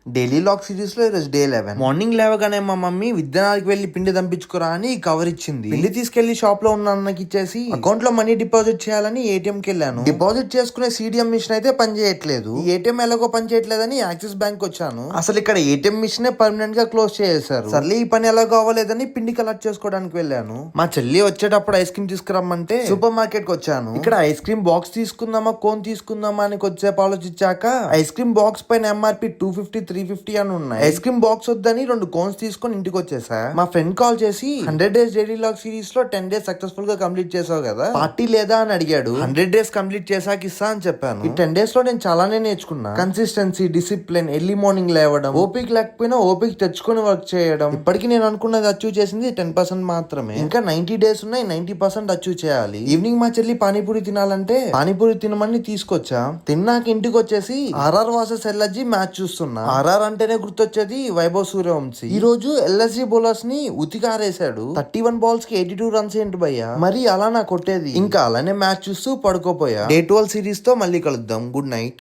Daily lock series లో ఈరోజు day 11. Morning లేవగానే మా మమ్మీ విద్యానానికి వెళ్లి పిండి దంపించుకురా అని కవర్ ఇచ్చింది. పిండి తీసుకెళ్లి షాప్ లో ఉన్న అన్నకి ఇచ్చేసి అకౌంట్ లో మనీ డిపాజిట్ చేయాలని ఏటీఎం కి వెళ్ళాను. డిపాజిట్ చేసుకునే సిడిఎం మిషన్ అయితే పని చేయట్లేదు. ఈ ఏటీఎం ఎలాగో పని చేయట్లేదని యాక్సిస్ బ్యాంక్ వచ్చాను. అసలు ఇక్కడ ఏటీఎం మిషన్ పర్మనెంట్ గా క్లోజ్ చేసేసారు. సర్లే ఈ పని ఎలాగో అవ్వలేదని పిండి కలెక్ట్ చేసుకోవడానికి వెళ్ళాను. మా చెల్లి వచ్చేటప్పుడు ఐస్ క్రీమ్ తీసుకురమ్మంటే సూపర్ మార్కెట్ కి వచ్చాను. ఇక్కడ ఐస్ క్రీమ్ బాక్స్ తీసుకుందామా కోన్ తీసుకుందామా అని కొద్దిసేపు ఆలోచించాక ఐస్ క్రీమ్ బాక్స్ పైన ఎంఆర్పి 250 350 అని ఉన్నాయి. ఐస్ క్రీమ్ బాక్స్ వద్దని 2 కోన్స్ తీసుకొని ఇంటికి వచ్చేసా. మా ఫ్రెండ్ కాల్ చేసి 100 days డైలీ లాగ్ సిరీస్ లో 10 days సక్సెస్ఫుల్ గా కంప్లీట్ చేసావు కదా, పార్టీ లేదా అని అడిగాడు. 100 days కంప్లీట్ చేసాక ఇస్తా అని చెప్పాను. ఈ 10 days లో నేను చాలానే నేర్చుకున్నా. కన్సిస్టెన్సీ, డిసిప్లిన్, ఎర్లీ మార్నింగ్ లేవడం, ఓపిక లేకపోయినా ఓపిక తెచ్చుకొని వర్క్ చేయడం. ఇప్పటికి నేను అనుకున్నది అచీవ్ చేసింది 10% మాత్రమే. ఇంకా 90 days ఉన్నాయి, 90% అచీవ్ చేయాలి. ఈవినింగ్ మా చెల్లి పానీపూరి తినాలంటే పానీపూరి తినమని తీసుకొచ్చా. తిన్నాక ఇంటికి వచ్చేసి ఆర్ఆర్ వర్సెస్ ఎల్ఎస్జీ మ్యాచ్ చూస్తున్నా. ఆర్ఆర్ అంటేనే గుర్తొచ్చేది వైభవ్ సూర్యవంశీ. ఈ రోజు ఎల్ఎస్జీ బౌలర్స్ ని ఉతికారేశాడు. 31 balls కి 82 runs ఏంటి భయ్యా, మరి అలా నా కొట్టేది. ఇంకా అలానే మ్యాచ్ చూస్తూ పడుకోపోయా. డే 12 సిరీస్ తో మళ్ళీ కలుద్దాం. Good night.